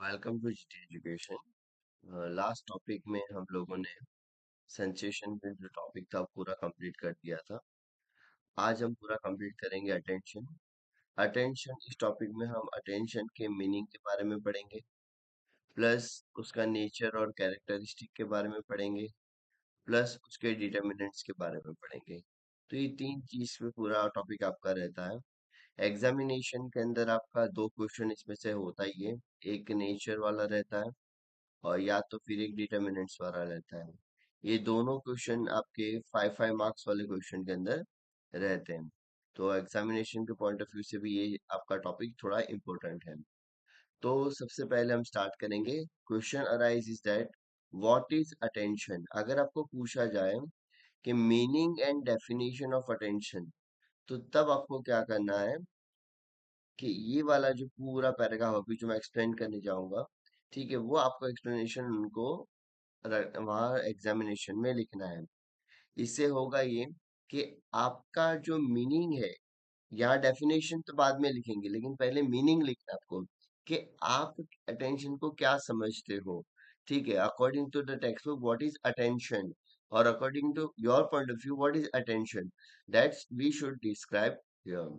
Welcome to GT education. Last topic में हम लोगों ने सेंसेशन में जो टॉपिक था पूरा कंप्लीट कर दिया था। आज हम पूरा कंप्लीट करेंगे अटेंशन। अटेंशन इस टॉपिक में हम अटेंशन के मीनिंग के बारे में पढ़ेंगे, प्लस उसका नेचर और कैरेक्टरिस्टिक के बारे में पढ़ेंगे, प्लस उसके डिटर्मिनेंट्स के बारे में पढ़ेंगे। तो ये तीन चीज पे पूरा टॉपिक आपका रहता है। एग्जामिनेशन के अंदर आपका दो क्वेश्चन इसमें से होता ही है, एक नेचर वाला रहता है और या तो फिर एक डिटर्मिनेंट्स वाला रहता है। ये दोनों क्वेश्चन आपके 5 मार्क्स वाले क्वेश्चन के अंदर रहते हैं। तो एग्जामिनेशन के पॉइंट ऑफ व्यू से भी ये आपका टॉपिक थोड़ा इम्पोर्टेंट है। तो सबसे पहले हम स्टार्ट करेंगे। Question arise is that what is attention. अगर आपको पूछा जाए कि meaning and definition of attention, तो तब आपको क्या करना है कि ये वाला जो पूरा पैराग्राफ अभी जो मैं एक्सप्लेन करने जाऊंगा, ठीक है, वो आपको एक्सप्लेनेशन उनको वहाँ एग्जामिनेशन में लिखना है। इससे होगा ये कि आपका जो मीनिंग है, यहाँ डेफिनेशन तो बाद में लिखेंगे लेकिन पहले मीनिंग लिखना है आपको कि आप अटेंशन को क्या समझते हो। ठीक है, according to the textbook what is attention, और according to your point of view what is attention, that's we should describe here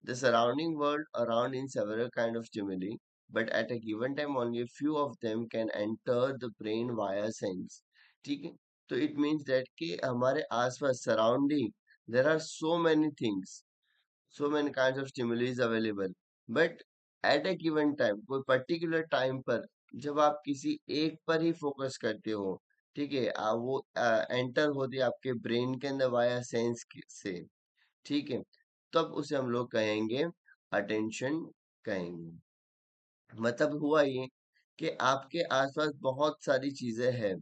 the surrounding world around in several kind of stimuli, but at a given time only a few of them can enter the brain via sense. ठीक है, तो it means that कि हमारे आसपास surrounding there are so many things, so many kinds of stimuli is available, but at a given time कोई particular time पर जब आप किसी एक पर ही फोकस करते हो, ठीक है, वो एंटर होती है आपके ब्रेन के अंदर वाया सेंस से, ठीक है, तब उसे हम लोग कहेंगे अटेंशन कहेंगे। मतलब हुआ ये कि आपके आसपास बहुत सारी चीजें हैं,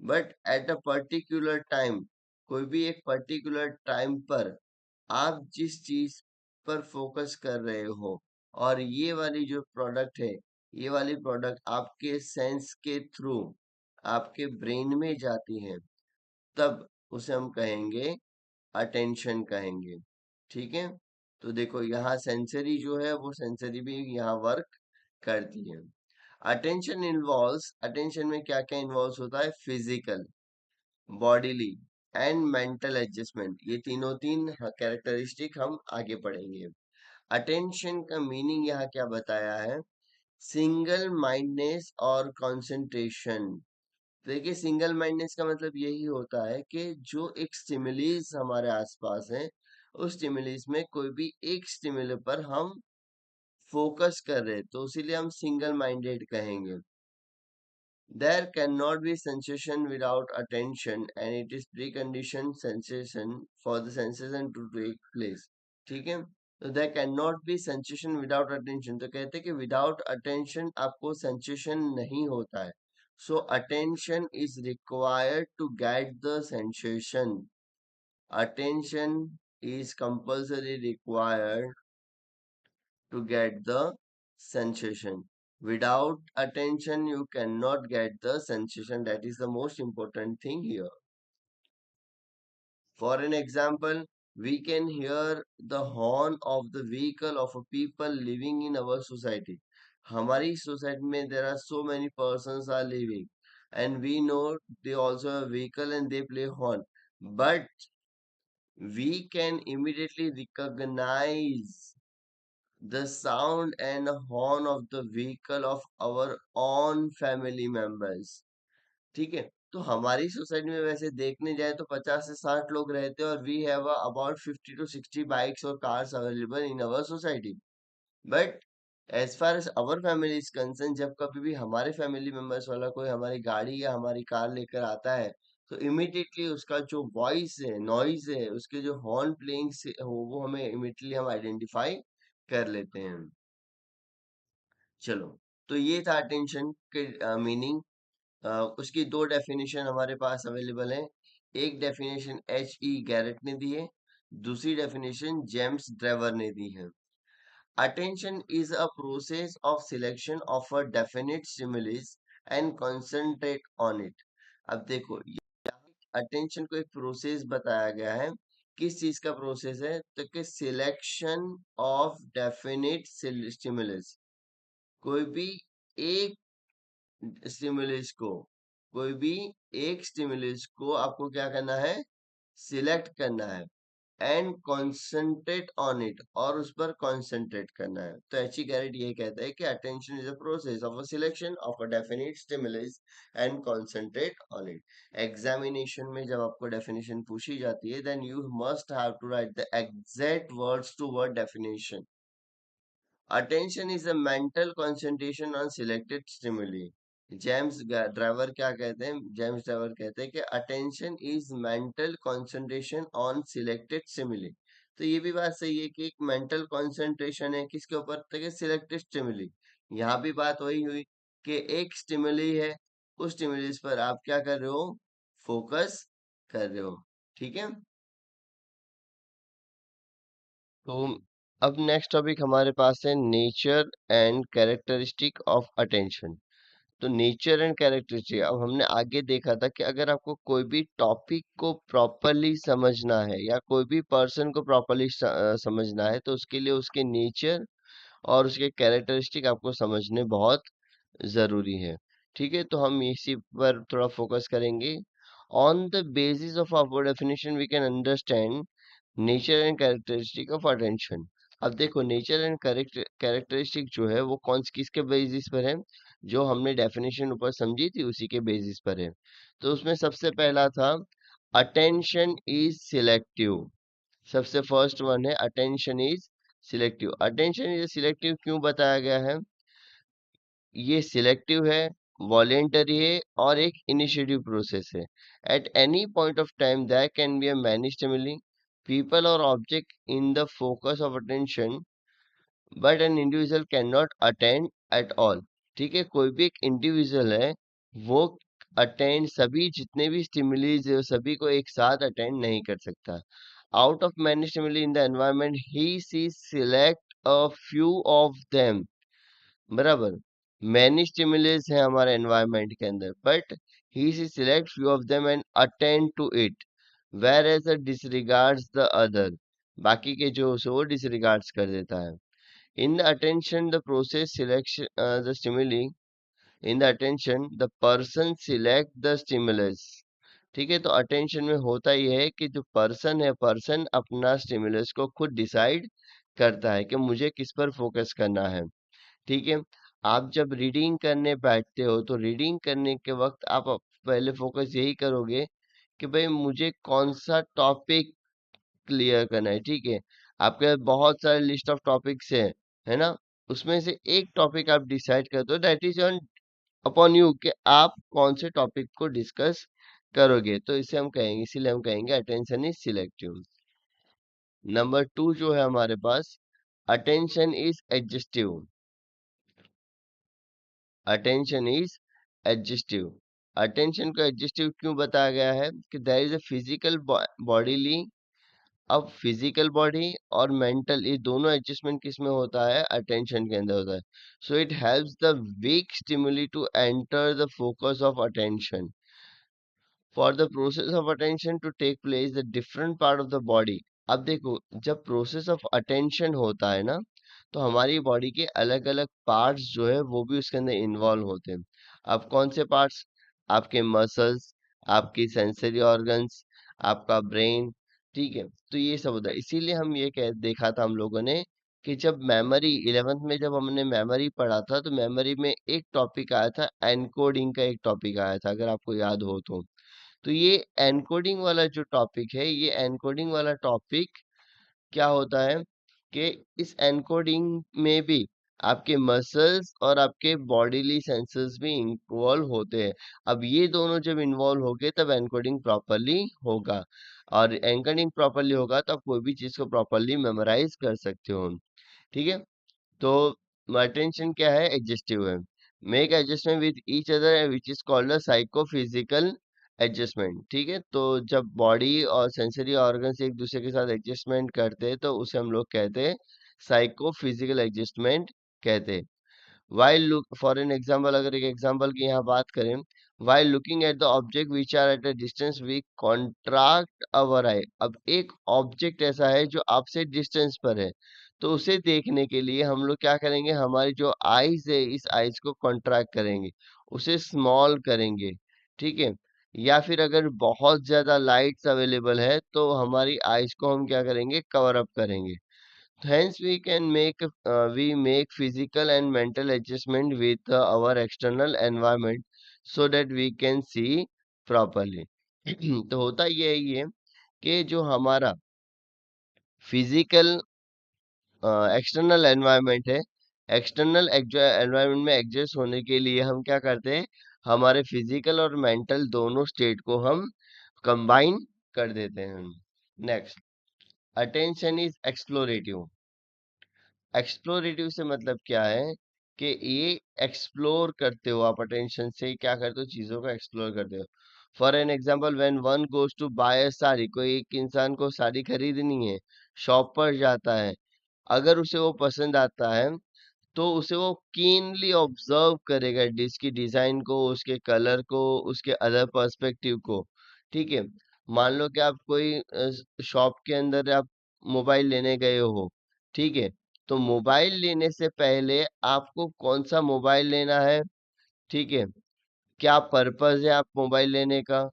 but at a particular time, कोई भी एक पर्टिकुलर टाइम पर आप जिस चीज पर फोकस कर रहे हो, और ये वाली जो प्रोडक्ट है, ये वाली प्रोडक्ट आपके सेंस के थ्रू आपके ब्रेन में जाती है, तब उसे हम कहेंगे अटेंशन कहेंगे। ठीक है, तो देखो यहाँ सेंसरी जो है वो सेंसरी भी यहाँ वर्क करती है। अटेंशन में क्या क्या इन्वॉल्व होता है, physical, bodily and mental adjustment, ये तीन कैरेक्टरिस्टिक हम आगे पढ़ेंगे। अटेंशन का मीनिंग यहाँ क्या बताया है, सिंगल माइंडनेस और कंसंट्रेशन। देखिए सिंगल माइंडनेस का मतलब यही होता है कि जो एक स्टिमुलीज हमारे आसपास है, उस स्टिमुलीज में कोई भी एक स्टिमुलर पर हम फोकस कर रहे हैं, तो इसीलिए हम सिंगल माइंडेड कहेंगे। There can not be sensation without attention and it is pre condition sensation for the sensation to take place. ठीक है, तो there can not be sensation without attention, तो कहते हैं कि विदाउट अटेंशन आपको सेंसेशन नहीं होता है। So attention is required to get the sensation. Attention is compulsory required to get the sensation. Without attention, you cannot get the sensation. That is the most important thing here. For an example, we can hear the horn of the vehicle of a people living in our society. हमारी society में there are so many persons are living, and we know they also have vehicle and they play horn, but we can immediately recognize the sound and horn of the vehicle of our own family members. ठीक है, तो हमारी society में वैसे देखने जाए तो 50 से 60 लोग रहते हैं, और we have about 50 to 60 bikes और cars available in our society. But as far as our family is concern, जब कभी भी हमारे फैमिली मेंबर्स वाला कोई हमारी गाड़ी या हमारी कार लेकर आता है, तो इमिडिएटली उसका जो वॉइस है, नॉइज है, उसके जो हॉर्न प्लेइंग से हो, वो हमें इमिडिएटली हम आइडेंटिफाई कर लेते हैं। चलो, तो ये था अटेंशन के मीनिंग। उसकी दो डेफिनेशन हमारे पास अवेलेबल है। एक डेफिनेशन H.E. गैरेट ने दी है, दूसरी डेफिनेशन जेम्स ड्रेवर ने दी है। Attention is a process of selection of a definite stimulus and concentrate on it. अब देखो, अटेंशन को एक प्रोसेस बताया गया है। किस चीज का प्रोसेस है, तो कि सिलेक्शन ऑफ डेफिनेट स्टिमुलस, कोई भी एक स्टिमुलस को कोई भी एक स्टिमुलस को आपको क्या करना है, सिलेक्ट करना है एंड कॉन्सेंट्रेट ऑन इट, और उस पर कॉन्सेंट्रेट करना है। तो एची गैरेट ये कहता है कि attention is a process of a selection of a definite stimulus and concentrate on it. Examination में जब आपको डेफिनेशन पूछी जाती है, then you must have to write the exact words to word definition. Attention is a mental concentration on selected stimuli. James Drever क्या कहते हैं, James Drever कहते हैं कि attention is mental concentration on selected stimuli. तो ये भी बात सही है कि एक मेंटल कंसंट्रेशन है किसके ऊपर, तक सिलेक्टेड स्टिमुली। यहाँ भी बात वही हुई कि एक स्टिमुली है, उस स्टिमुली पर आप क्या कर रहे हो, फोकस कर रहे हो। ठीक है। तो अब नेक्स्ट टॉपिक हमारे पास है nature and characteristic of attention. तो नेचर एंड कैरेक्टरिस्टिक, अब हमने आगे देखा था कि अगर आपको कोई भी टॉपिक को प्रॉपरली समझना है या कोई भी पर्सन को प्रॉपरली समझना है, तो उसके लिए उसके नेचर और उसके कैरेक्टरिस्टिक आपको समझने बहुत जरूरी है। ठीक है, तो हम इसी पर थोड़ा फोकस करेंगे। On the basis of our definition we can understand nature and characteristic of attention. अब देखो, नेचर एंड कैरेक्टरिस्टिक जो है वो किसके बेसिस पर है, जो हमने डेफिनेशन ऊपर समझी थी उसी के बेसिस पर है। तो उसमें सबसे पहला था अटेंशन इज सिलेक्टिव। सबसे फर्स्ट वन है attention is selective. Attention is selective क्यों बताया गया है, ये सिलेक्टिव है, वॉलेंटरी है और एक इनिशिएटिव प्रोसेस है। At any point of time there can be a many stimuli, people और object in the focus of attention, but an individual can not attend at all. ठीक है, कोई भी एक इंडिविजुअल है, वो अटेंड सभी जितने भी स्टिमुलीज है सभी को एक साथ अटेंड नहीं कर सकता। Out of many stimuli in the environment he see select a few of them. बराबर, मैनी स्टिमुलस है हमारे एनवायरनमेंट के अंदर, but he select few of them and attend to it, whereas disregards the other. बाकी के जो वो disregards कर देता है। In the attention the process selection the stimuli, in the attention the person select the stimulus. ठीक है, तो अटेंशन में होता यह है कि जो पर्सन है, पर्सन अपना स्टिमुलस को खुद डिसाइड करता है कि मुझे किस पर फोकस करना है। ठीक है, आप जब रीडिंग करने बैठते हो तो रीडिंग करने के वक्त आप पहले फोकस यही करोगे कि भाई मुझे कौन सा टॉपिक क्लियर करना है। ठीक है, आपके पास बहुत सारे लिस्ट ऑफ टॉपिक्स है ना, उसमें से एक टॉपिक आप डिसाइड करते हो, that is on upon you कि आप कौन से टॉपिक को डिस्कस करोगे। तो इसे हम कहेंगे, इसीलिए हम कहेंगे attention is selective. Number two जो है हमारे पास, attention is adjustive. Attention is adjustive. Attention को एडजस्टिव क्यों बताया गया है कि there is a physical bodily. अब फिजिकल बॉडी और मेंटल, ये दोनों एडजस्टमेंट किस में होता है, अटेंशन के अंदर होता है। So it helps the weak stimuli to enter the focus of attention. For the process of attention to take place the different part of the body. अब देखो, जब प्रोसेस ऑफ अटेंशन होता है ना, तो हमारी बॉडी के अलग अलग पार्ट्स जो है वो भी उसके अंदर इन्वॉल्व होते हैं। अब कौन से पार्ट्स, आपके मसल्स, आपकी सेंसरी ऑर्गन्स, आपका ब्रेन। ठीक है, तो ये सब होता है। इसीलिए हम ये कह देखा था हम लोगों ने कि जब मेमोरी 11th में जब हमने मेमोरी पढ़ा था, तो मेमोरी में एक टॉपिक आया था, एनकोडिंग का एक टॉपिक आया था, अगर आपको याद हो तो। तो ये एनकोडिंग वाला जो टॉपिक है, ये एनकोडिंग वाला टॉपिक क्या होता है कि इस एनकोडिंग में भी आपके मसल्स और आपके बॉडीली सेंसर्स भी इन्वॉल्व होते हैं। अब ये दोनों जब इन्वॉल्व हो गए तब एनकोडिंग प्रॉपरली होगा, और एनकोडिंग प्रॉपरली होगा तो आप कोई भी चीज को प्रॉपरली मेमोराइज कर सकते हो। ठीक है, तो अटेंशन क्या है, एडजस्टिव है। Make adjustment with each other which is called a psychophysical adjustment. ठीक है, तो जब बॉडी और सेंसरी ऑर्गन्स एक दूसरे के साथ एडजस्टमेंट करते हैं तो उसे हम लोग कहते हैं साइकोफिजिकल एडजस्टमेंट कहते हैं। While look for an example, अगर एक एग्जांपल की यहाँ बात करें, while looking at the object which are at a distance we contract our eye. अब एक ऑब्जेक्ट ऐसा है जो आपसे डिस्टेंस पर है, तो उसे देखने के लिए हम लोग क्या करेंगे, हमारी जो आईज है इस आईज को कॉन्ट्रैक्ट करेंगे, उसे स्मॉल करेंगे, ठीक है। या फिर अगर बहुत ज्यादा लाइट्स अवेलेबल है तो हमारी आईज को हम क्या करेंगे, कवर अप करेंगे। Hence, we make physical and mental adjustment with our external environment so that we can see properly. तो होता यही है कि जो हमारा फिजिकल एक्सटर्नल एनवायरनमेंट है, एक्सटर्नल एनवायरनमेंट में एडजस्ट होने के लिए हम क्या करते हैं, हमारे फिजिकल और मेंटल दोनों स्टेट को हम कंबाइन कर देते हैं। Next, attention is explorative. Explorative से मतलब क्या है कि ये एक्सप्लोर करते हो, आप अटेंशन से क्या करते हो, चीजों को एक्सप्लोर करते हो। For an example, when one goes to buy a sari, कोई एक इंसान को साड़ी खरीदनी है, शॉप पर जाता है, अगर उसे वो पसंद आता है तो उसे वो कीनली ऑब्जर्व करेगा, इसकी डिजाइन को, उसके कलर को, उसके अदर पर्सपेक्टिव को, ठीक है। मान लो कि आप कोई शॉप के अंदर आप मोबाइल लेने गए हो, ठीक है। तो मोबाइल लेने से पहले आपको कौन सा मोबाइल लेना है, ठीक है, क्या पर्पस है आप मोबाइल लेने का,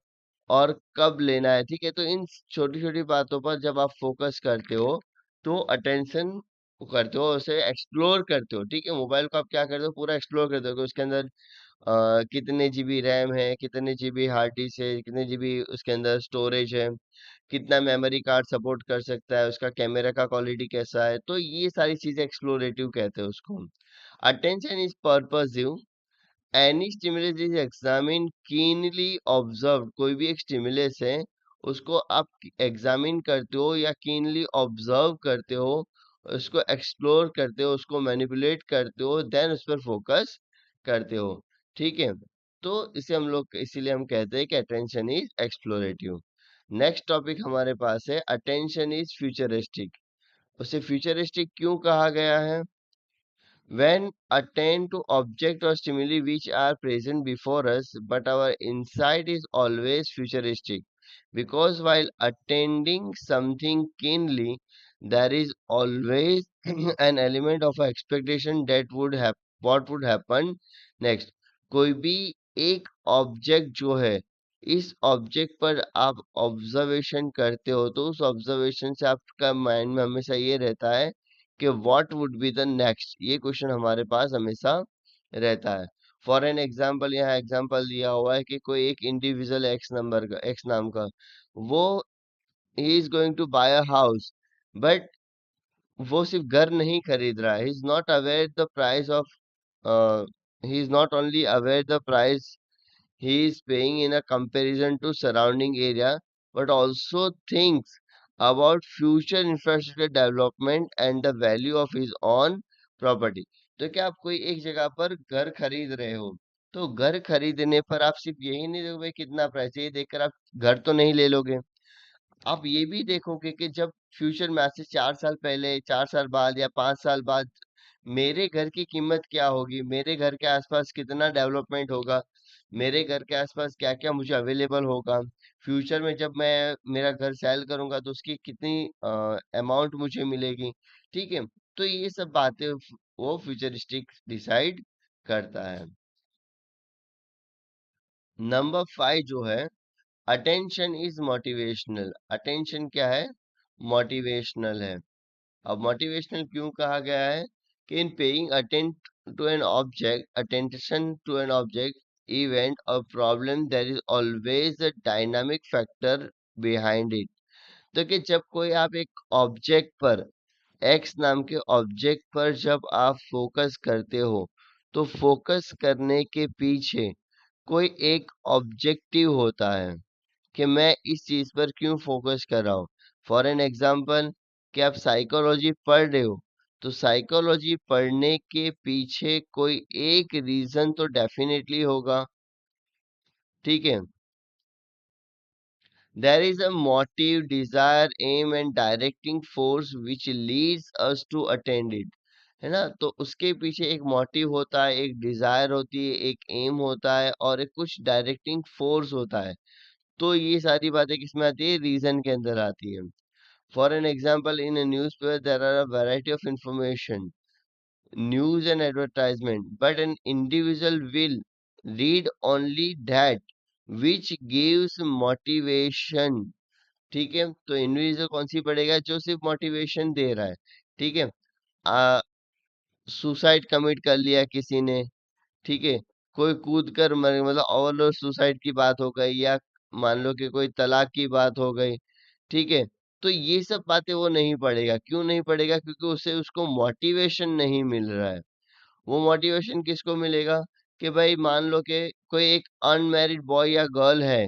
और कब लेना है, ठीक है। तो इन छोटी छोटी बातों पर जब आप फोकस करते हो तो अटेंशन करते हो, उसे एक्सप्लोर करते हो, ठीक है। मोबाइल को आप क्या करते हो, पूरा एक्सप्लोर करते हो कि उसके अंदर कितने जीबी रैम है, कितने जीबी हार्ड डिस्क है, कितने जीबी उसके अंदर स्टोरेज है, कितना मेमोरी कार्ड सपोर्ट कर सकता है, उसका कैमरा का क्वालिटी कैसा है। तो ये सारी चीजें एक्सप्लोरेटिव कहते हैं उसको। Attention is purposive. Any stimulus is examine keenly observe. कोई भी एक स्टिमुलस है, उसको आप एग्जामिन करते हो या कीनली ऑब्जर्व करते हो, उसको एक्सप्लोर करते हो, उसको मैनिपुलेट करते हो, देन उस पर फोकस करते हो, ठीक है। तो इसे हम लोग इसीलिए हम कहते हैं कि attention is explorative. Next topic हमारे पास है, अटेंशन इज फ्यूचरिस्टिक। उसे फ्यूचरिस्टिक क्यों कहा गया है? When attend to object or stimuli which are present before us, but our insight is always futuristic. Because while attending something keenly, there is always an element of expectation that what would happen next. कोई भी एक object जो है, इस object पर आप observation करते हो, तो उस ऑब्जर्वेशन से आपका माइंड में हमेशा ये रहता है कि what would be the next. ये क्वेश्चन हमारे पास हमेशा रहता है। फॉर एन एग्जाम्पल, यहाँ एग्जाम्पल दिया हुआ है कि कोई एक इंडिविजुअल एक्स नाम का, वो he is going to buy a house, but वो सिर्फ घर नहीं खरीद रहा है, he is not aware the price of, he is not only aware the price he is paying in a comparison to surrounding area, but also thinks about future infrastructure development and the value of his own property। तो क्या आप कोई एक जगह पर घर खरीद रहे हो, तो घर खरीदने पर आप सिर्फ यही नहीं देखोगे कितना प्राइस है, ये देखकर आप घर तो नहीं ले लोगे। आप ये भी देखोगे कि जब फ्यूचर में आज से 4 साल पहले, 4 साल बाद या 5 साल बाद मेरे घर की कीमत क्या होगी, मेरे घर के आसपास कितना डेवलपमेंट होगा, मेरे घर के आसपास क्या क्या मुझे अवेलेबल होगा, फ्यूचर में जब मैं मेरा घर सेल करूंगा तो उसकी कितनी अमाउंट मुझे मिलेगी, ठीक है। तो ये सब बातें वो फ्यूचरिस्टिक डिसाइड करता है। नंबर 5 जो है, अटेंशन इज मोटिवेशनल। अटेंशन क्या है? मोटिवेशनल है। अब मोटिवेशनल क्यों कहा गया है? कि in paying attention to an object, event और problem, there is always a dynamic factor behind it. तो कि जब कोई आप एक ऑब्जेक्ट पर, एक्स नाम के ऑब्जेक्ट पर जब आप फोकस करते हो, तो फोकस करने के पीछे कोई एक ऑब्जेक्टिव होता है कि मैं इस चीज पर क्यों फोकस कर रहा हूँ। फॉर एन एग्जाम्पल, कि आप साइकोलॉजी पढ़ रहे हो, तो साइकोलॉजी पढ़ने के पीछे कोई एक रीजन तो डेफिनेटली होगा, ठीक है। There is a motive, desire, aim and directing force which leads us to attend it, है ना। तो उसके पीछे एक मोटिव होता है, एक डिजायर होती है, एक एम होता है, और एक कुछ डायरेक्टिंग फोर्स होता है। तो ये सारी बातें किसमें आती है? रीजन के अंदर आती है। For an example, in a newspaper, there are a variety of information, news and advertisement, but an individual will read only that which gives motivation. ठीक है, तो इंडिविजुअल कौन सी पढ़ेगा? जो सिर्फ मोटिवेशन दे रहा है। ठीक है, आ सुसाइड कमिट कर लिया किसी ने, ठीक है, कोई कूद कर मर, मतलब ओवरलोड सुसाइड की बात हो गई, या मान लो कि कोई तलाक की बात हो गई, ठीक है, तो ये सब बातें वो नहीं पढ़ेगा। क्यों नहीं पढ़ेगा? क्योंकि उसे उसको मोटिवेशन नहीं मिल रहा है। वो मोटिवेशन किसको मिलेगा? कि भाई मान लो कि कोई एक अनमैरिड बॉय या गर्ल है,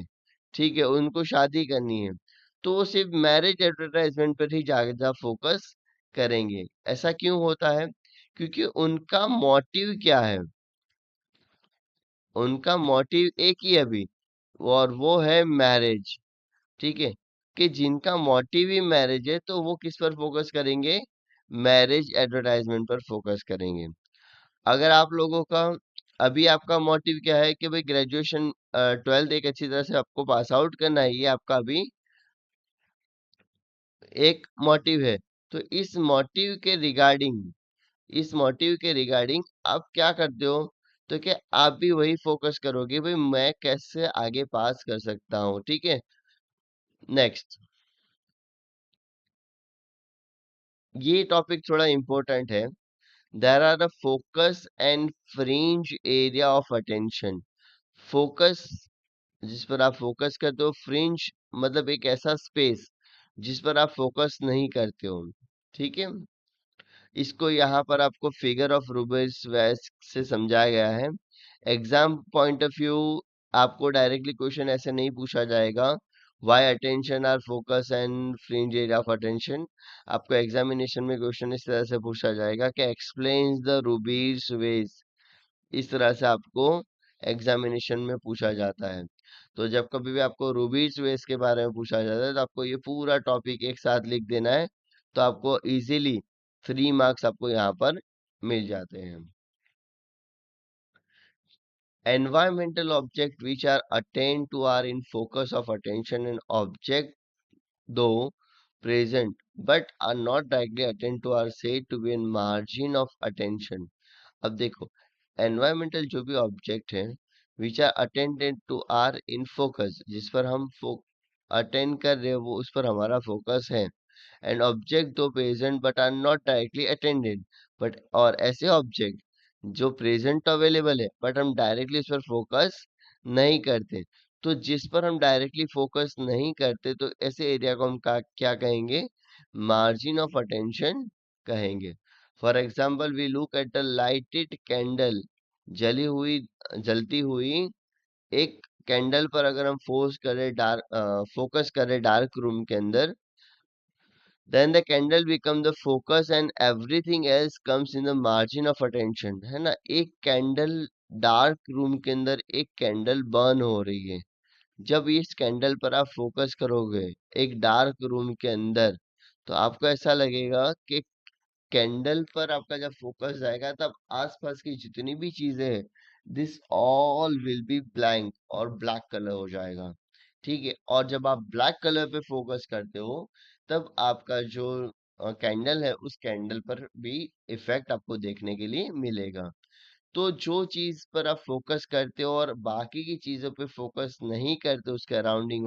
ठीक है, उनको शादी करनी है, तो वो सिर्फ मैरिज एडवर्टाइजमेंट पर ही ज्यादा फोकस करेंगे। ऐसा क्यों होता है? क्योंकि उनका मोटिव क्या है? उनका मोटिव एक ही है अभी, और वो है मैरिज। ठीक है, कि जिनका मोटिव ही मैरिज है, तो वो किस पर फोकस करेंगे? मैरिज एडवर्टाइजमेंट पर फोकस करेंगे। अगर आप लोगों का अभी आपका मोटिव क्या है कि भाई ग्रेजुएशन, 12th एक अच्छी तरह से आपको पास आउट करना है, ये आपका अभी एक मोटिव है। तो इस मोटिव के रिगार्डिंग आप क्या करते हो? तो क्या आप भी वही फोकस करोगे, भाई मैं कैसे आगे पास कर सकता हूँ? ठीक है, नेक्स्ट, ये टॉपिक थोड़ा इम्पोर्टेंट है। There are the focus and fringe area of attention. Focus, जिस पर आप फोकस करते हो, फ्रिंज मतलब एक ऐसा स्पेस जिस पर आप फोकस नहीं करते हो। ठीक है, इसको यहाँ पर आपको फिगर ऑफ रूबिक्स वैस से समझाया गया है। एग्जाम पॉइंट ऑफ व्यू आपको डायरेक्टली क्वेश्चन ऐसे नहीं पूछा जाएगा, why attention are focus and fringe area of attention. आपको एग्जामिनेशन में क्वेश्चन इस तरह से पूछा जाएगा कि एक्सप्लेन्स द रूबिक्स वेज। इस तरह से आपको एग्जामिनेशन में पूछा जाता है। तो जब कभी भी आपको रूबिक्स वेज के बारे में पूछा जाता है, तो आपको ये पूरा टॉपिक एक साथ लिख देना है, तो आपको इजीली 3 मार्क्स आपको यहाँ पर मिल जाते हैं। Environmental objects which are attained to are in focus of attention, and object though present but are not directly attained to are said to be in margin of attention। अब देखो, environmental जो भी object है which are attended to or in focus, जिस पर हम attend कर रहे हैं, वो उस पर हमारा फोकस है। And object though present but are not directly attended, but और ऐसे ऑब्जेक्ट जो प्रेजेंट तो अवेलेबल है बट हम डायरेक्टली उस पर फोकस नहीं करते। तो जिस पर हम डायरेक्टली फोकस नहीं करते, तो ऐसे एरिया को हम क्या कहेंगे? मार्जिन ऑफ अटेंशन कहेंगे। For example, we look at the lighted candle. जली हुई जलती हुई एक कैंडल पर अगर हम फोकस करें डार्क रूम के अंदर, then the candle become the focus and everything else comes in the margin of attention। है ना, एक कैंडल, डार्क रूम के अंदर एक कैंडल बर्न हो रही है, जब इस कैंडल पर आप फोकस करोगे एक डार्क रूम के अंदर, तो आपको ऐसा लगेगा कि कैंडल पर आपका जब फोकस जाएगा, तब आसपास की जितनी भी चीजें हैं, this all will be blank और ब्लैक कलर हो जाएगा। ठीक है, और जब आप ब्लैक कलर पे फोकस करते हो, तब आपका जो कैंडल है, उस कैंडल पर भी इफेक्ट आपको देखने के लिए मिलेगा। तो जो चीज पर आप फोकस करते हो और बाकी की चीजों पे फोकस नहीं करते, उसके सराउंडिंग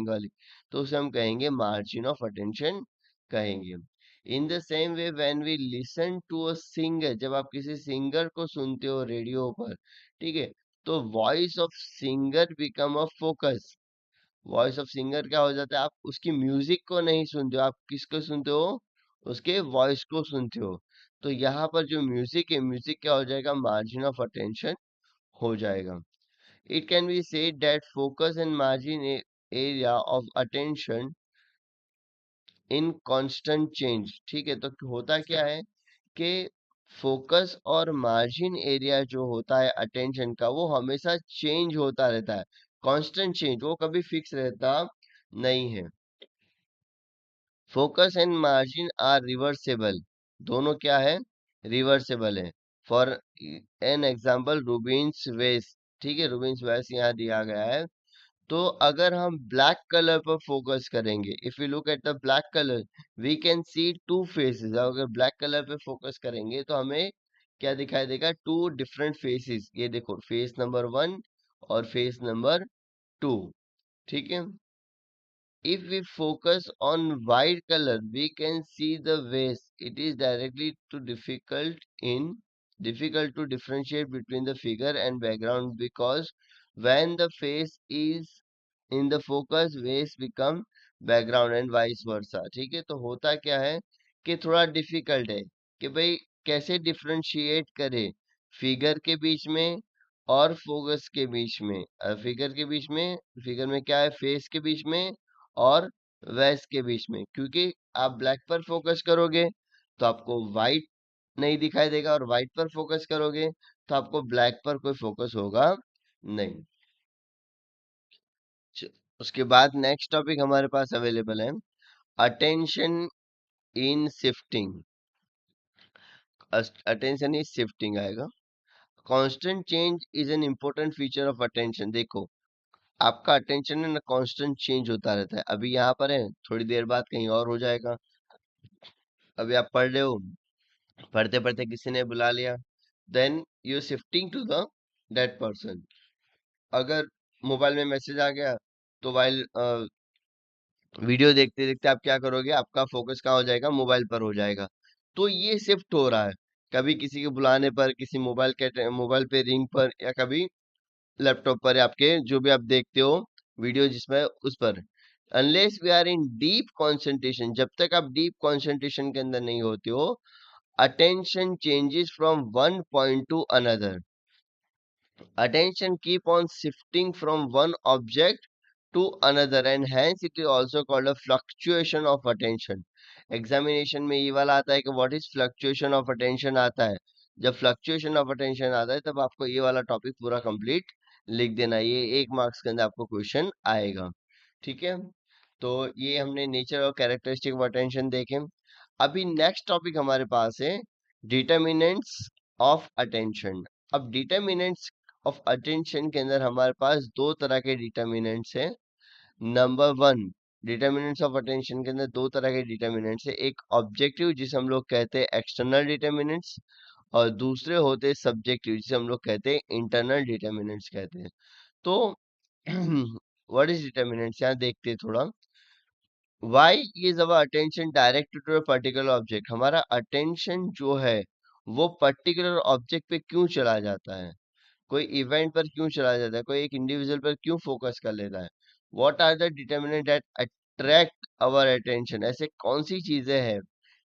वाली, तो उसे हम कहेंगे मार्जिन ऑफ अटेंशन कहेंगे। In the same way when we listen to a singer, जब आप किसी सिंगर को सुनते हो रेडियो पर, ठीक है, तो voice of singer become a focus. Voice of singer क्या हो जाता है? आप उसकी म्यूजिक को नहीं सुनते हो, आप किसको सुनते हो? उसके वॉइस को सुनते हो। तो यहाँ पर जो म्यूजिक है, म्यूजिक क्या हो जाएगा? मार्जिन ऑफ अटेंशन हो जाएगा। It can be said that focus and margin area of attention in constant change. ठीक है, तो होता क्या है कि फोकस और मार्जिन एरिया जो होता है अटेंशन का, वो हमेशा चेंज होता रहता है। कांस्टेंट चेंज, वो कभी फिक्स रहता नहीं है। Focus and margin are reversible. दोनों क्या है? रिवर्सेबल है। फॉर एन एग्जाम्पल रूबिन्स वेस। ठीक है, रूबिन्स वेस यहाँ दिया गया है। तो अगर हम ब्लैक कलर पर फोकस करेंगे, if you look at the black colour, we can see two faces. अगर ब्लैक कलर पे फोकस करेंगे तो हमें क्या दिखाई देगा? Two different faces. ये देखो, फेस नंबर 1 और फेस नंबर 2। ठीक है। If we focus on white color, we can see the ways. It is directly to difficult to differentiate between the figure and background, because when the face is in the focus, ways become background and vice versa. ठीक है। तो होता क्या है कि थोड़ा difficult है कि भाई कैसे डिफरेंशिएट करे फिगर के बीच में और फोकस के बीच में। फिगर के बीच में, फिगर में क्या है, फेस के बीच में और वैस के बीच में। क्योंकि आप ब्लैक पर फोकस करोगे तो आपको व्हाइट नहीं दिखाई देगा, और व्हाइट पर फोकस करोगे तो आपको ब्लैक पर कोई फोकस होगा नहीं। च- उसके बाद नेक्स्ट टॉपिक हमारे पास अवेलेबल है, attention in shifting. Attention is shifting आएगा। Constant change is an important feature of attention. देखो, आपका अटेंशन है ना, कांस्टेंट चेंज होता रहता है। अभी यहाँ पर है, थोड़ी देर बाद कहीं और हो जाएगा। अभी आप पढ़ रहे हो, पढ़ते पढ़ते किसी ने बुला लिया, then you shifting to the that person. अगर मोबाइल में मैसेज आ गया तो वाइल वीडियो देखते देखते आप क्या करोगे, आपका फोकस कहाँ हो जाएगा? मोबाइल पर हो जाएगा। तो ये शिफ्ट हो रहा है, कभी किसी के बुलाने पर, किसी मोबाइल पे रिंग पर, या कभी लैपटॉप पर, आपके जो भी आप देखते हो वीडियो जिसमें, उस पर। Unless we are in deep concentration, जब तक आप डीप कंसंट्रेशन के अंदर नहीं होते हो, attention changes from one point to another. Attention keep on shifting from one object to another, and hence it is also called a fluctuation of attention. Examination में ये वाला आता है कि what is fluctuation of attention आता है। जब fluctuation of attention आता है तब आपको ये वाला टॉपिक पूरा कंप्लीट लिख देना है। ये 1 मार्क्स के अंदर आपको क्वेश्चन आएगा। ठीक है। तो ये हमने नेचर और कैरेक्टरिस्टिक ऑफ अटेंशन देखे। अभी नेक्स्ट टॉपिक हमारे पास है डिटर्मिनेंट्स ऑफ अटेंशन। अब डिटर्मिनेंट्स ऑफ अटेंशन के अंदर हमारे पास दो तरह के डिटर्मिनेंट्स हैं। नंबर 1, डिटर्मिनेंट्स ऑफ अटेंशन के अंदर दो तरह के डिटर्मिनेंट्स है। एक ऑब्जेक्टिव जिसे हम लोग कहते हैं एक्सटर्नल डिटर्मिनेंट्स, और दूसरे होते हैं सब्जेक्टिव जिसे हम लोग कहते हैं इंटरनल डिटर्मिनेंट्स कहते हैं। तो व्हाट इज डिटर्मिनेंट्स, यहाँ देखते हैं थोड़ा। Why is our attention directed to a particular object. हमारा अटेंशन जो है वो पर्टिकुलर ऑब्जेक्ट पे क्यों चला जाता है, कोई इवेंट पर क्यों चला जाता है, कोई एक इंडिविजुअल पर क्यों फोकस कर लेता है। What are the determinant that attract our attention. ऐसे कौन सी चीजें हैं,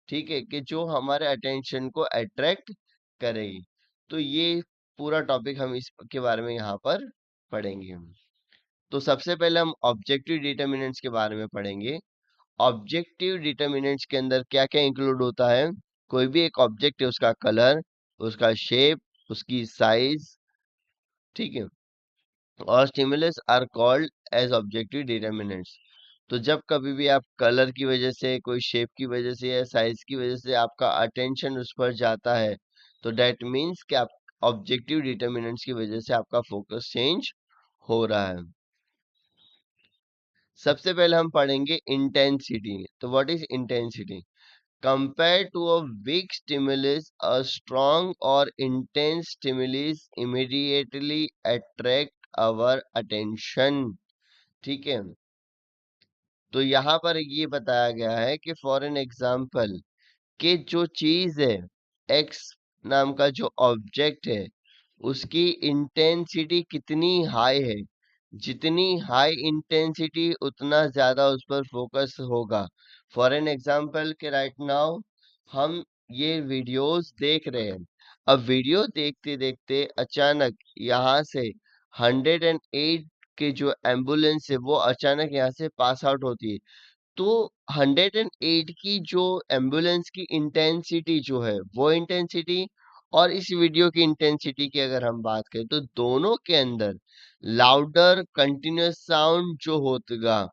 ठीक है, कि जो हमारे अटेंशन को अट्रैक्ट करेगी। तो ये पूरा टॉपिक हम इसके बारे में यहाँ पर पढ़ेंगे। तो सबसे पहले हम ऑब्जेक्टिव डिटर्मिनेंट्स के बारे में पढ़ेंगे। ऑब्जेक्टिव डिटर्मिनेंट्स के अंदर क्या क्या इंक्लूड होता है? कोई भी एक ऑब्जेक्ट है, उसका कलर, उसका शेप, उसकी साइज, ठीक है, और stimulus are called as objective determinants. तो जब कभी भी आप कलर की वजह से, कोई शेप की वजह से या साइज की वजह से आपका अटेंशन उस पर जाता है, तो दैट मीन्स कि आप ऑब्जेक्टिव डिटर्मिनेंट्स की वजह से आपका फोकस चेंज हो रहा है। सबसे पहले हम पढ़ेंगे इंटेंसिटी। तो what is intensity? Compared to a weak stimulus, a strong or intense stimulus immediately attract our attention। ठीक है। तो यहाँ पर ये बताया गया है कि फॉर एन एग्जाम्पल, कि जो चीज है, एक्स नाम का जो ऑब्जेक्ट है, उसकी इंटेंसिटी कितनी हाई है। जितनी हाई इंटेंसिटी उतना ज्यादा उस पर फोकस होगा। फॉर एन एग्जाम्पल के राइट नाउ हम ये वीडियोस देख रहे हैं। अब वीडियो देखते देखते अचानक यहाँ से 108 के जो एम्बुलेंस है वो अचानक यहाँ से पास आउट होती है। तो 108 की जो एम्बुलेंस की इंटेंसिटी जो है, वो इंटेंसिटी और इस वीडियो की इंटेंसिटी की अगर हम बात करें, तो दोनों के अंदर लाउडर कंटिन्यूअस साउंड जो होगा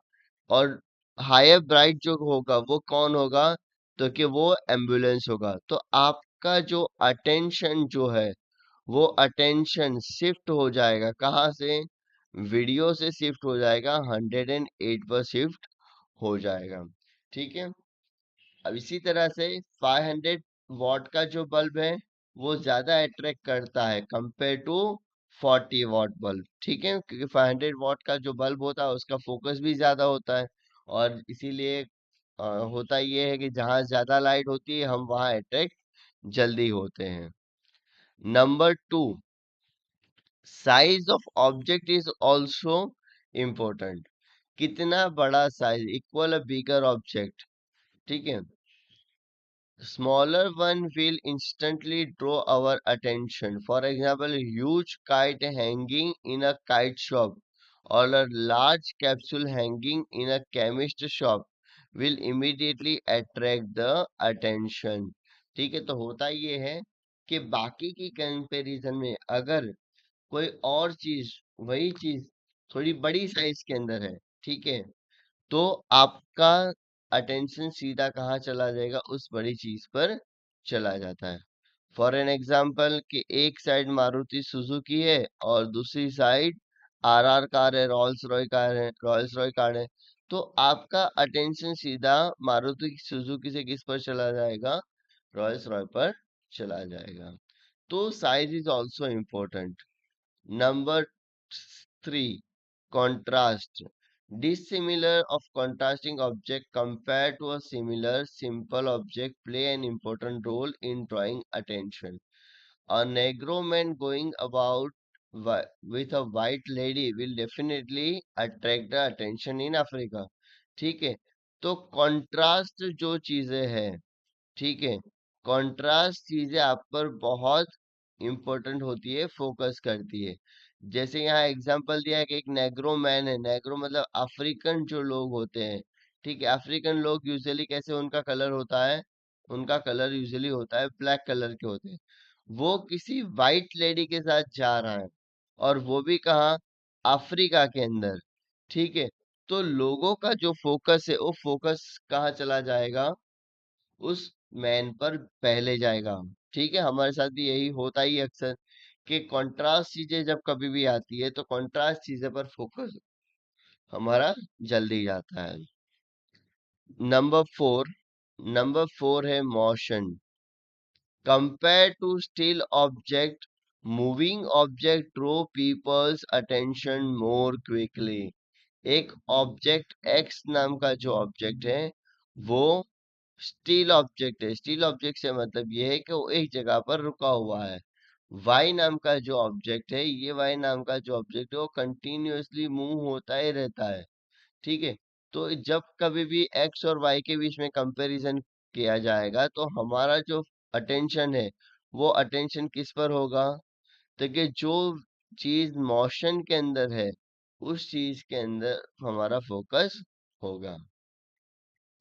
और हायर ब्राइट जो होगा वो कौन होगा? तो कि वो एम्बुलेंस होगा। तो आपका जो अटेंशन जो है, वो अटेंशन शिफ्ट हो जाएगा कहाँ से? वीडियो से शिफ्ट हो जाएगा, 108 पर शिफ्ट हो जाएगा। ठीक है। अब इसी तरह से 500 वॉट का जो बल्ब है वो ज्यादा अट्रैक्ट करता है कंपेयर टू 40 वॉट बल्ब। ठीक है, क्योंकि 500 वॉट का जो बल्ब होता है उसका फोकस भी ज्यादा होता है, और इसीलिए होता ये है कि जहाँ ज्यादा लाइट होती है हम वहाँ अट्रैक्ट जल्दी होते हैं। Number 2, size of object is also important. कितना बड़ा साइज, इक्वल अ बिगर ऑब्जेक्ट। ठीक है, smaller one will instantly draw our attention. For example, a huge kite hanging in a kite shop or a large capsule hanging in a chemist shop will immediately attract the attention. ठीक है, तो होता ये है कि बाकी की comparison में अगर कोई और चीज, वही चीज थोड़ी बड़ी साइज के अंदर है, ठीक है, तो आपका अटेंशन सीधा कहाँ चला जाएगा, उस बड़ी चीज पर चला जाता है। फॉर एन एग्जाम्पल कि एक साइड मारुति सुजुकी है और दूसरी साइड आरआर कार है, रॉल्स रॉय कार है, रॉयल्स रॉय कार है, तो आपका अटेंशन सीधा मारुति सुजुकी से किस पर चला जाएगा, रॉयल्स रॉय पर चला जाएगा। तो size is also important. Number 3, contrast. Dissimilar of contrasting object compared to a similar simple object play an important role in drawing attention. A Negro man going about with a white lady will definitely attract the attention in Africa. ठीक है, तो contrast जो चीजें हैं, ठीक है, contrast चीजें आप पर बहुत इंपॉर्टेंट होती है, फोकस करती है। जैसे यहाँ एग्जांपल दिया है कि एक नेग्रो मैन है, नेग्रो मतलब अफ्रीकन जो लोग होते हैं, ठीक है, अफ्रीकन लोग यूजुअली कैसे उनका कलर होता है, उनका कलर यूजुअली होता है ब्लैक कलर के होते हैं। वो किसी वाइट लेडी के साथ जा रहा है, और वो भी कहाँ, अफ्रीका के अंदर। ठीक है, तो लोगों का जो फोकस है वो फोकस कहाँ चला जाएगा, उस मैन पर पहले जाएगा। ठीक है, हमारे साथ भी यही होता ही है अक्सर कि कंट्रास्ट चीजें जब कभी भी आती है तो कंट्रास्ट चीजें पर फोकस हमारा जल्दी जाता है। नंबर 4 है motion. Compare to still object, moving object draw people's attention more quickly. एक ऑब्जेक्ट एक्स नाम का जो ऑब्जेक्ट है वो स्टील ऑब्जेक्ट है। स्टील ऑब्जेक्ट से मतलब ये है कि वो एक जगह पर रुका हुआ है। वाई नाम का जो ऑब्जेक्ट है, ये वाई नाम का जो ऑब्जेक्ट है वो कंटिन्यूअसली मूव होता ही रहता है। ठीक है, तो जब कभी भी एक्स और वाई के बीच में कंपैरिजन किया जाएगा तो हमारा जो अटेंशन है वो अटेंशन किस पर होगा, तो कि जो चीज मोशन के अंदर है उस चीज के अंदर हमारा फोकस होगा।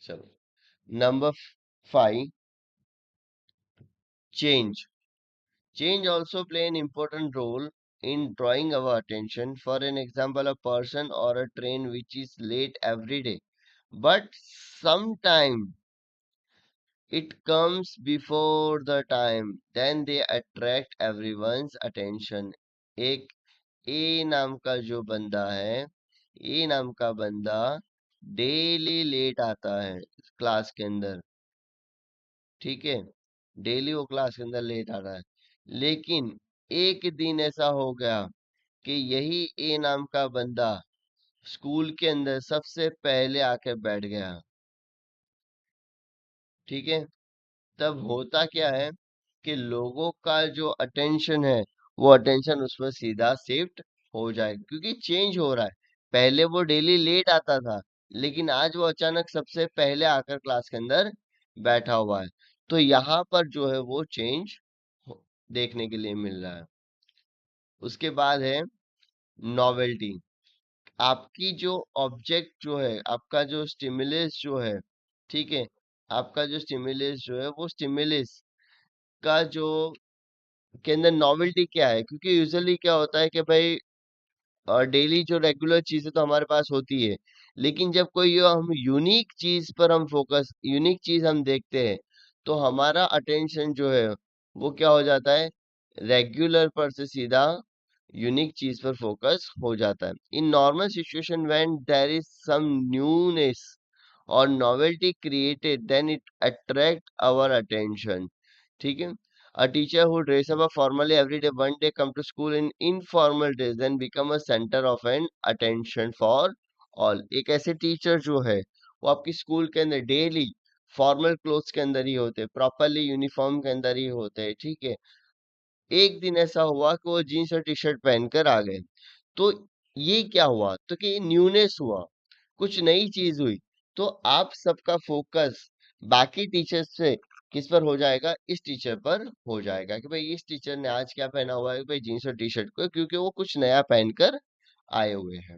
चलो, number 5, change. Change also play an important role in drawing our attention. For an example, a person or a train which is late every day, but sometime it comes before the time, then they attract everyone's attention. एक ए नाम का जो बंदा है, ए नाम का बंदा daily late आता है क्लास के अंदर। ठीक है, डेली वो क्लास के अंदर लेट आ रहा है, लेकिन एक दिन ऐसा हो गया कि यही ए नाम का बंदा स्कूल के अंदर सबसे पहले आके बैठ गया। ठीक है, तब होता क्या है कि लोगों का जो अटेंशन है वो अटेंशन उस पर सीधा शिफ्ट हो जाए, क्योंकि चेंज हो रहा है। पहले वो डेली लेट आता था, लेकिन आज वो अचानक सबसे पहले आकर क्लास के अंदर बैठा हुआ है। तो यहाँ पर जो है वो चेंज देखने के लिए मिल रहा है। उसके बाद है नॉवेल्टी। आपकी जो ऑब्जेक्ट जो है, आपका जो स्टिमुलस जो है, ठीक है, आपका जो स्टिमुलस जो है वो स्टिमुलस का जो के अंदर नॉवेल्टी क्या है, क्योंकि यूजुअली क्या होता है कि भाई डेली जो रेगुलर चीजें तो हमारे पास होती है, लेकिन जब कोई हम यूनिक चीज पर हम फोकस, यूनिक चीज हम देखते हैं, तो हमारा अटेंशन जो है वो क्या हो जाता है, रेगुलर पर से सीधा यूनिक चीज पर फोकस हो जाता है। In normal situation when there is some newness और novelty created then it attract our attention. ठीक है। A teacher who dress up formally every day one day come to school in informal dress then become a center of an attention for all। एक ऐसे teacher जो है वो आपकी school के अंदर डेली फॉर्मल क्लोथ्स के अंदर ही होते हैं, प्रॉपरली यूनिफॉर्म के अंदर ही होते हैं। ठीक है। एक दिन ऐसा हुआ कि वो जीन्स और टी शर्ट पहनकर आ गए, तो ये क्या हुआ, तो कि न्यूनेस हुआ, कुछ नई चीज हुई। तो आप सबका फोकस बाकी टीचर्स से किस पर हो जाएगा, इस टीचर पर हो जाएगा कि भाई इस टीचर ने आज क्या पहना हुआ है, भाई जीन्स और टी शर्ट को, क्योंकि वो कुछ नया पहनकर आए हुए हैं।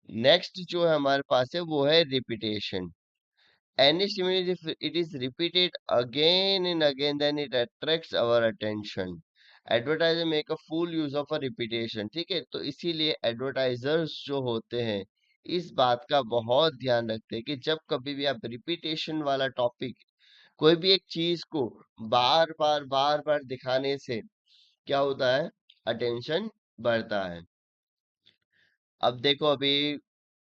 नेक्स्ट जो है हमारे पास है वो है repetition. Any stimulus, if it is repeated again and again, then it attracts our attention। Advertiser make a full use of a repetition. ठीक है। तो इसीलिए एडवर्टाइजर्स जो होते हैं इस बात का बहुत ध्यान रखते हैं कि जब कभी भी आप रिपीटेशन वाला टॉपिक, कोई भी एक चीज को बार बार दिखाने से क्या होता है, अटेंशन बढ़ता है। अब देखो अभी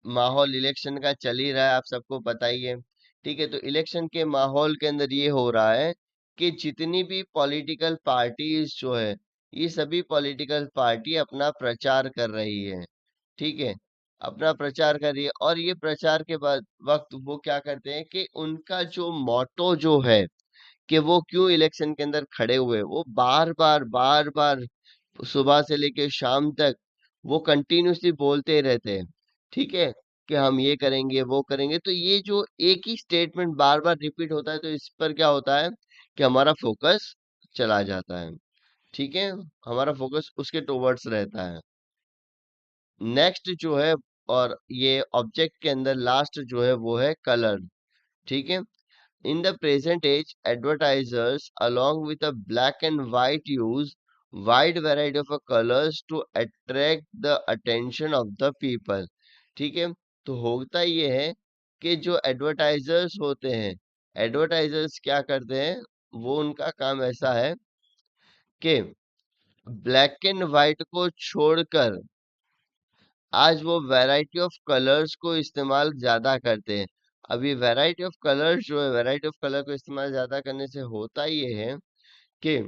माहौल इलेक्शन का चल ही रहा है, आप सबको पता ही है। ठीक है। तो इलेक्शन के माहौल के अंदर ये हो रहा है कि जितनी भी पॉलिटिकल पार्टीज जो है, ये सभी पॉलिटिकल पार्टी अपना प्रचार कर रही है। ठीक है। अपना प्रचार कर रही है और ये प्रचार के बाद वक्त वो क्या करते हैं कि उनका जो मोटो जो है कि वो क्यों इलेक्शन के अंदर खड़े हुए, वो बार बार सुबह से लेके शाम तक वो कंटिन्यूअसली बोलते ही रहते हैं। ठीक है। कि हम ये करेंगे वो करेंगे, तो ये जो एक ही स्टेटमेंट बार बार रिपीट होता है तो इस पर क्या होता है कि हमारा फोकस चला जाता है। ठीक है। हमारा फोकस उसके टुवर्ड्स रहता है। नेक्स्ट जो है, और ये ऑब्जेक्ट के अंदर लास्ट जो है वो है कलर। ठीक है। In the present age, advertisers, along with a black and white, use wide variety of colors to attract the attention of the people। ठीक है। तो होता ये है कि जो एडवर्टाइजर्स होते हैं, एडवर्टाइजर्स क्या करते हैं, वो उनका काम ऐसा है कि ब्लैक एंड व्हाइट को छोड़कर आज वो वैरायटी ऑफ कलर्स को इस्तेमाल ज्यादा करते हैं। अभी वैरायटी ऑफ कलर्स जो है, वैरायटी ऑफ कलर को इस्तेमाल ज्यादा करने से होता ये है कि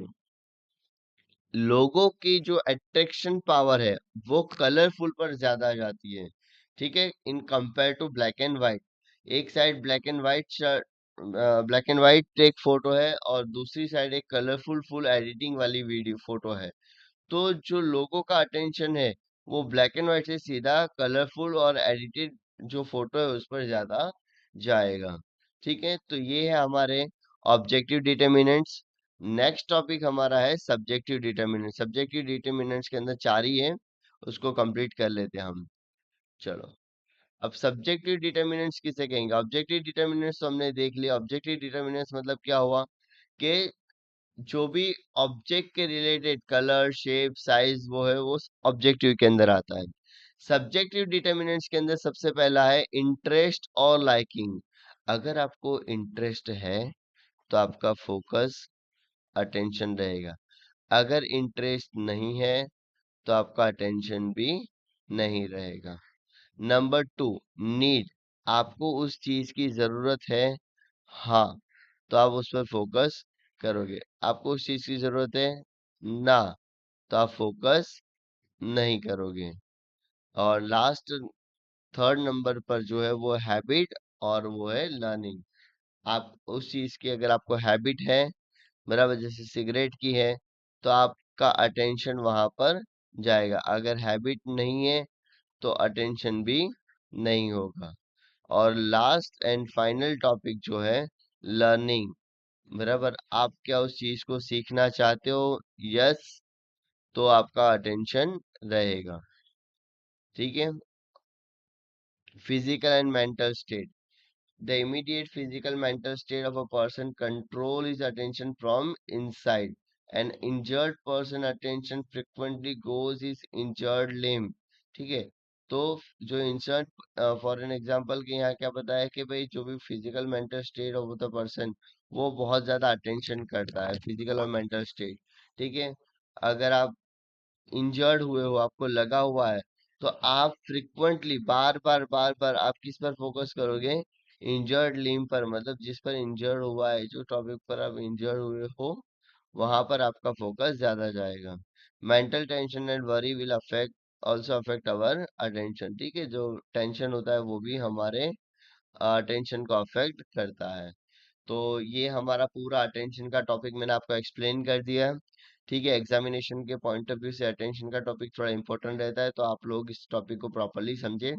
लोगों की जो अट्रैक्शन पावर है वो कलरफुल पर ज्यादा आ जाती है। ठीक है। In compare to black and white, एक side black and white shirt, black and white एक फोटो है और दूसरी साइड एक कलरफुल फुल एडिटिंग वाली वीडियो फोटो है। तो जो लोगों का अटेंशन है वो ब्लैक एंड व्हाइट से सीधा कलरफुल और एडिटेड जो फोटो है उस पर ज्यादा जाएगा। ठीक है। तो ये है हमारे ऑब्जेक्टिव डिटर्मिनेंट्स। नेक्स्ट टॉपिक हमारा है सब्जेक्टिव डिटर्मिनेंट। सब्जेक्टिव डिटर्मिनेंट्स के अंदर चार ही है, उसको कंप्लीट कर लेते हैं हम। चलो। अब सब्जेक्टिव डिटर्मिनेंट्स किसे कहेंगे, ऑब्जेक्टिव डिटर्मिनेंट्स तो हमने देख लिया। ऑब्जेक्टिव डिटर्मिनेंट्स मतलब क्या हुआ कि जो भी ऑब्जेक्ट के रिलेटेड कलर शेप साइज वो है वो ऑब्जेक्टिव के अंदर आता है। सब्जेक्टिव डिटर्मिनेंट्स के अंदर सबसे पहला है इंटरेस्ट और लाइकिंग। अगर आपको इंटरेस्ट है तो आपका फोकस अटेंशन रहेगा, अगर इंटरेस्ट नहीं है तो आपका अटेंशन भी नहीं रहेगा। Number two, need. आपको उस चीज की जरूरत है, हाँ, तो आप उस पर फोकस करोगे। आपको उस चीज की जरूरत है ना, तो आप फोकस नहीं करोगे। और लास्ट थर्ड नंबर पर जो है वो हैबिट और वो है लर्निंग। आप उस चीज की अगर आपको हैबिट है, बराबर जैसे सिगरेट की है, तो आपका अटेंशन वहां पर जाएगा। अगर हैबिट नहीं है तो अटेंशन भी नहीं होगा। और लास्ट एंड फाइनल टॉपिक जो है लर्निंग, बराबर आप क्या उस चीज को सीखना चाहते हो, यस, तो आपका अटेंशन रहेगा। ठीक है। Physical and mental state. The immediate physical mental state of a person control his attention from inside। An injured person attention frequently goes his injured limb। ठीक है। तो जो इंसर्ट, फॉर एन एग्जांपल के यहाँ क्या बताया कि भाई जो भी physical mental state of the person वो बहुत ज्यादा अटेंशन करता है, फिजिकल और मेंटल स्टेट। ठीक है। अगर आप इंजर्ड हुए हो, आपको लगा हुआ है, तो आप फ्रिक्वेंटली बार बार आप किस पर फोकस करोगे? इंजर्ड लिम्ब पर, मतलब जिस पर इंजर्ड हुआ है, जो टॉपिक पर आप इंजर्ड हुए हो, वहां पर आपका फोकस ज्यादा जाएगा। Mental tension and worry will affect, also affect our attention. ठीक है, जो टेंशन होता है वो भी हमारे अटेंशन को अफेक्ट करता है। तो ये हमारा पूरा अटेंशन का टॉपिक मैंने आपको एक्सप्लेन कर दिया है। ठीक है, एग्जामिनेशन के पॉइंट ऑफ व्यू से अटेंशन का टॉपिक थोड़ा इंपॉर्टेंट रहता है, तो आप लोग इस टॉपिक को प्रॉपरली समझे।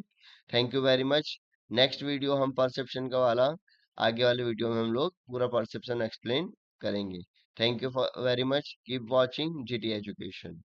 Thank you very much. Next video हम परसेप्शन का वाला, आगे वाले वीडियो में हम लोग पूरा परसेप्शन एक्सप्लेन करेंगे। Thank you for very much, keep watching GT education.